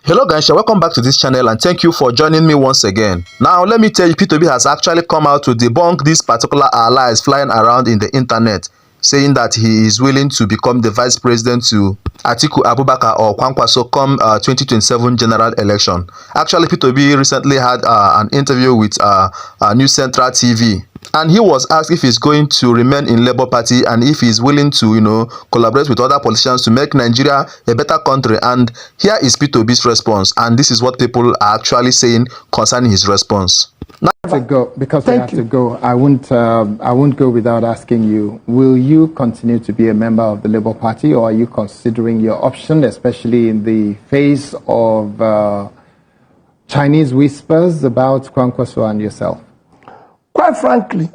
Hello guys, welcome back to this channel and thank you for joining me once again. Now let me tell you, P2B has actually come out to debunk these particular lies flying around in the internet, saying that he is willing to become the vice president to Atiku Abubakar or Kwankwaso come 2027 general election. Actually, P2B recently had an interview with New Central TV. And he was asked if he's going to remain in Labour Party and if he's willing to, collaborate with other politicians to make Nigeria a better country. And here is P2B's response. And this is what people are actually saying concerning his response. Now, to go because we have to go. I won't go without asking you. Will you continue to be a member of the Labour Party, or are you considering your option, especially in the face of Chinese whispers about Kwankwaso and yourself? Quite frankly,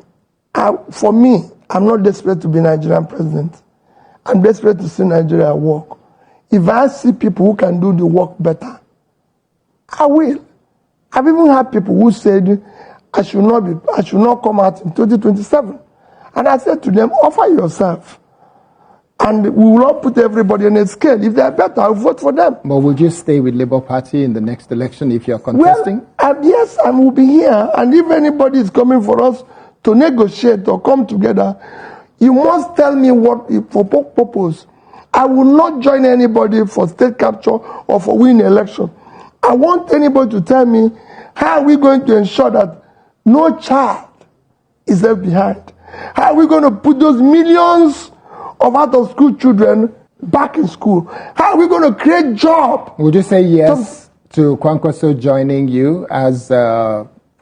for me, I'm not desperate to be Nigerian president. I'm desperate to see Nigeria work. If I see people who can do the work better, I will. I've even had people who said I should not come out in 2027. And I said to them, offer yourself. And we will not put everybody on a scale. If they're better, I'll vote for them. But would you stay with Labour Party in the next election if you're contesting? Well, yes, I will be here. And if anybody is coming for us to negotiate or come together, you must tell me what for purpose. I will not join anybody for state capture or for winning election. I want anybody to tell me how are we going to ensure that no child is left behind. How are we going to put those millions of out-of-school children back in school? How are we going to create jobs? Would you say yes to Kwankwaso joining you as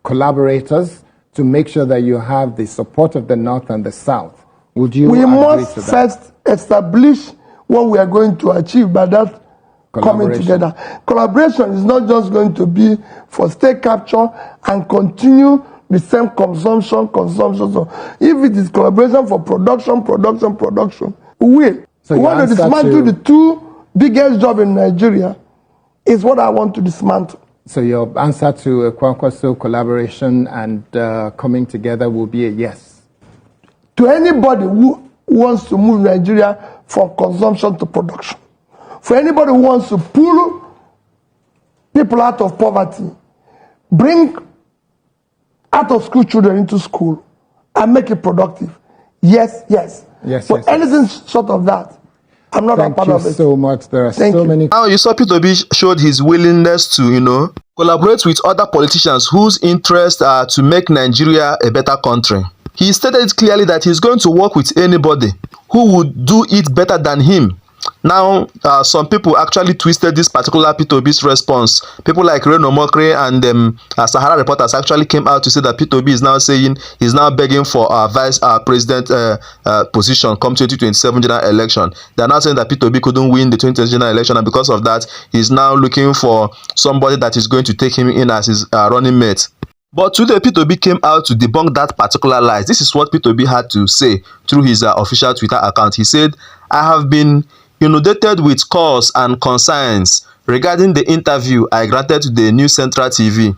collaborators to make sure that you have the support of the North and the South? Would you agree to that? We must first establish what we are going to achieve by that coming together. Collaboration is not just going to be for state capture and continue the same consumption. So if it is collaboration for production, we will. So we want to dismantle the two biggest jobs in Nigeria is what I want to dismantle. So your answer to a Kwankwaso collaboration and coming together will be a yes? To anybody who wants to move Nigeria from consumption to production. For anybody who wants to pull people out of poverty, bring out-of-school children into school and make it productive. Yes. But anything short of that, I'm not a part of it. Thank you so much. There are so many. Now you saw P2B showed his willingness to, collaborate with other politicians whose interests are to make Nigeria a better country. He stated clearly that he's going to work with anybody who would do it better than him. Now, some people actually twisted this particular P2B's response. People like Reno Mokre and Sahara Reporters actually came out to say that P2B is now saying he's now begging for a vice president position come 2027 general election. They're now saying that P2B couldn't win the 2020 general election, and because of that, he's now looking for somebody that is going to take him in as his running mate. But today, P2B came out to debunk that particular lie. This is what P2B had to say through his official Twitter account. He said, I have been inundated with calls and concerns regarding the interview I granted to the New Central TV.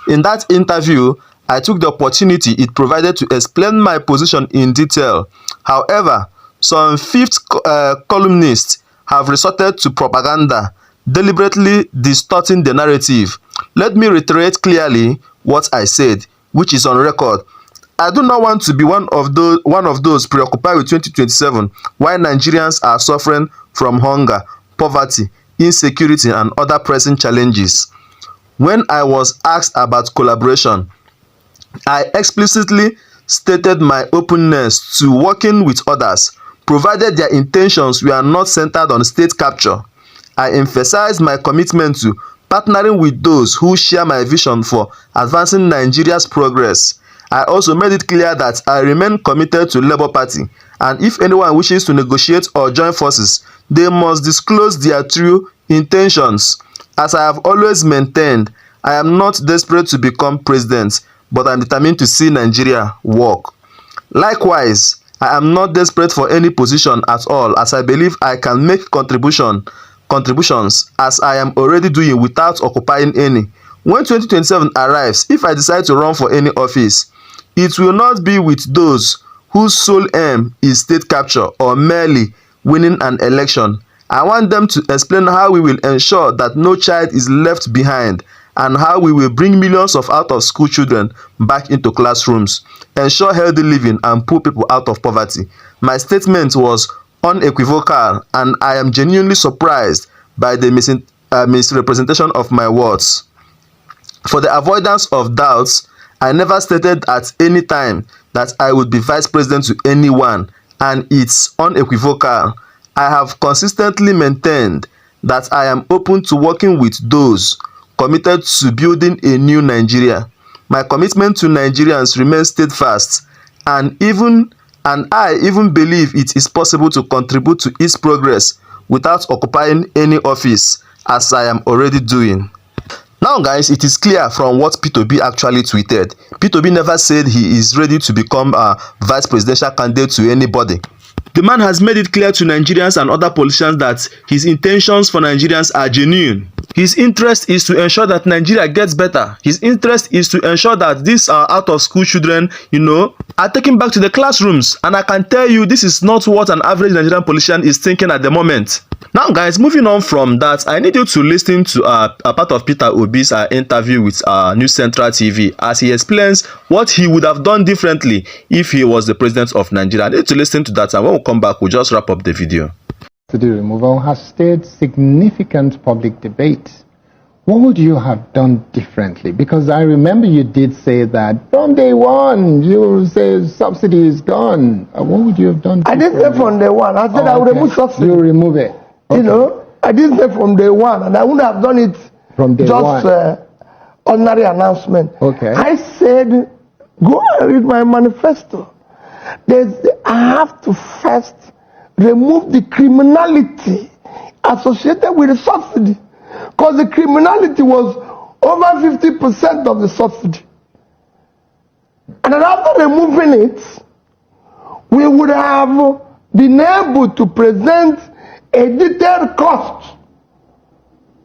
In that interview, I took the opportunity it provided to explain my position in detail. However, some fifth columnists have resorted to propaganda, deliberately distorting the narrative. Let me reiterate clearly what I said, which is on record. I do not want to be one of those preoccupied with 2027 while Nigerians are suffering from hunger, poverty, insecurity, and other pressing challenges. When I was asked about collaboration, I explicitly stated my openness to working with others, provided their intentions were not centered on state capture. I emphasized my commitment to partnering with those who share my vision for advancing Nigeria's progress. I also made it clear that I remain committed to Labour Party, and if anyone wishes to negotiate or join forces, they must disclose their true intentions. As I have always maintained, I am not desperate to become president, but I am determined to see Nigeria work. Likewise, I am not desperate for any position at all, as I believe I can make contributions as I am already doing without occupying any. When 2027 arrives, if I decide to run for any office, it will not be with those whose sole aim is state capture or merely winning an election. I want them to explain how we will ensure that no child is left behind and how we will bring millions of out-of-school children back into classrooms, ensure healthy living and pull people out of poverty. My statement was unequivocal, and I am genuinely surprised by the misrepresentation of my words. For the avoidance of doubts, I never stated at any time that I would be vice president to anyone, and it's unequivocal. I have consistently maintained that I am open to working with those committed to building a new Nigeria. My commitment to Nigerians remains steadfast, and I even believe it is possible to contribute to its progress without occupying any office, as I am already doing. Now guys, it is clear from what P2B actually tweeted. P2B never said he is ready to become a vice presidential candidate to anybody. The man has made it clear to Nigerians and other politicians that his intentions for Nigerians are genuine. His interest is to ensure that Nigeria gets better. His interest is to ensure that these out-of-school children, are taken back to the classrooms. And I can tell you, this is not what an average Nigerian politician is thinking at the moment. Now guys, moving on from that, I need you to listen to a part of Peter Obi's interview with News Central TV as he explains what he would have done differently if he was the president of Nigeria. I need to listen to that, and when we come back, we'll just wrap up the video. The removal has stirred significant public debate. What would you have done differently? Because I remember you did say that from day one, you say subsidy is gone. What would you have done differently? I didn't say from day one. I said I would remove subsidy. You remove it. Okay. I didn't say from day one, and I wouldn't have done it from day just ordinary announcement. Okay. I said, go and read my manifesto. I have to first remove the criminality associated with the subsidy, because the criminality was over 50% of the subsidy. And then after removing it, we would have been able to present a detailed cost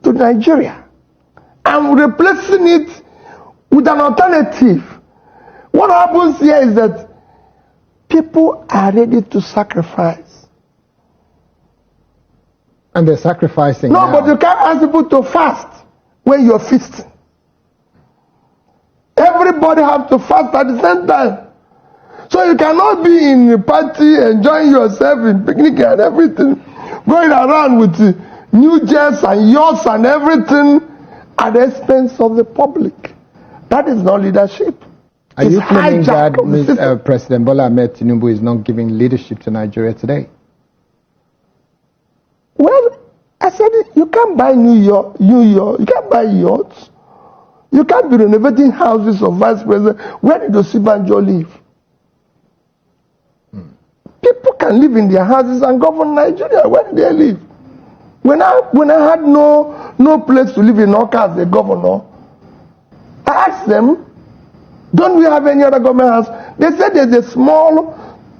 to Nigeria and replacing it with an alternative. What happens here is that people are ready to sacrifice. And they're sacrificing No, now. but you can't ask people to fast when you're feasting. Everybody have to fast at the same time. So you cannot be in a party enjoying yourself in picnic and everything, going around with new jets and yachts and everything at the expense of the public. That is not leadership. Are you claiming that President Bola Ahmed Tinubu is not giving leadership to Nigeria today? Well, I said you can't buy New York, you can't buy yachts. You can't be renovating houses of vice president. Where did Osibanjo live? People can live in their houses and govern Nigeria. Where did they live? When I had no place to live in Oka as a governor, I asked them, don't we have any other government house? They said there's a small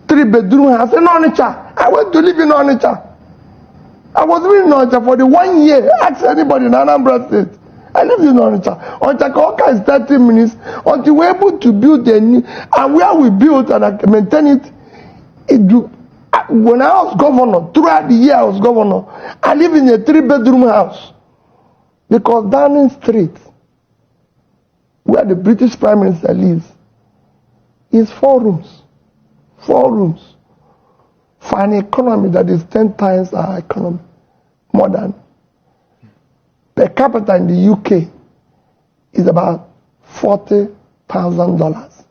3-bedroom house in Onitsha. I went to live in Onitsha. I was living in Onitsha for the 1 year. Ask anybody in Anambra State. I lived in Onitsha. Onitsha Oka is 30 minutes until we're able to build a new, and where we built and I maintain it. When I was governor, throughout the year I was governor, I lived in a 3-bedroom house. Because Downing Street, where the British Prime Minister lives, is 4 rooms. 4 rooms. For an economy that is 10 times our economy, more than. Per capita in the UK is about $40,000.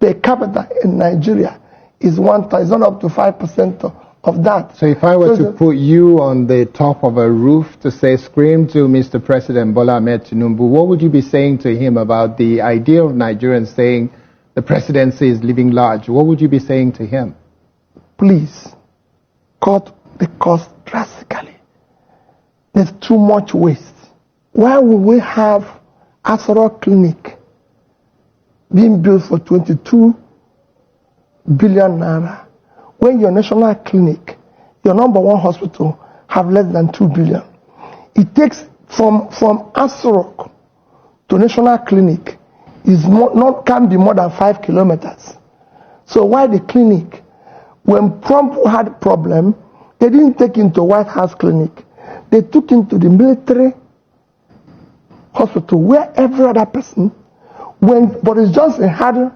Per capita in Nigeria is not up to 5% of that. So if I were to put you on the top of a roof to say, scream to Mr. President Bola Ahmed Tinubu, what would you be saying to him about the idea of Nigerians saying the presidency is living large? What would you be saying to him? Please, cut the cost drastically. There's too much waste. Why would we have Asoro Clinic being built for 22 billion naira when your national clinic, your #1 hospital, have less than 2 billion? It takes from Asoro to national clinic can't be more than 5 kilometers. So why the clinic? When Trump had problem, They didn't take him to White House Clinic. They took him to the military hospital where every other person, when Boris Johnson had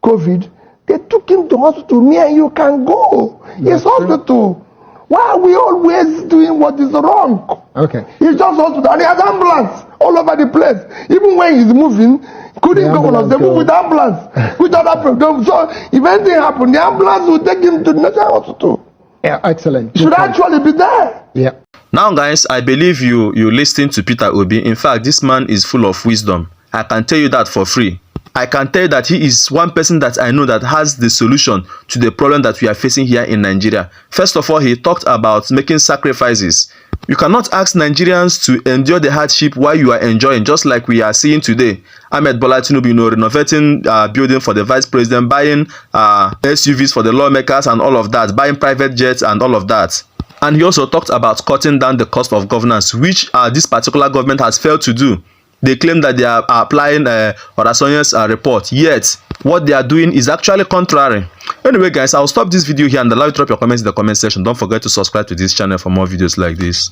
COVID, they took him to hospital. Me and you can go. It's hospital. Why are we always doing what is wrong? Okay. It's just hospital. And he has ambulance all over the place. Even when he's moving, couldn't go on. They move with ambulance. With other problems. So if anything happened, the ambulance will take him to the national hospital. Yeah, excellent. Should actually be there. Yeah. Now, guys, I believe you listen to Peter Obi. In fact, this man is full of wisdom. I can tell you that for free. I can tell you that he is one person that I know that has the solution to the problem that we are facing here in Nigeria. First of all, he talked about making sacrifices. You cannot ask Nigerians to endure the hardship while you are enjoying, just like we are seeing today. Ahmed Bola Tinubu, renovating building for the vice president, buying SUVs for the lawmakers and all of that, buying private jets and all of that. And he also talked about cutting down the cost of governance, which this particular government has failed to do. They claim that they are applying Orasonye's report, yet what they are doing is actually contrary. Anyway, guys, I'll stop this video here and allow you to drop your comments in the comment section. Don't forget to subscribe to this channel for more videos like this.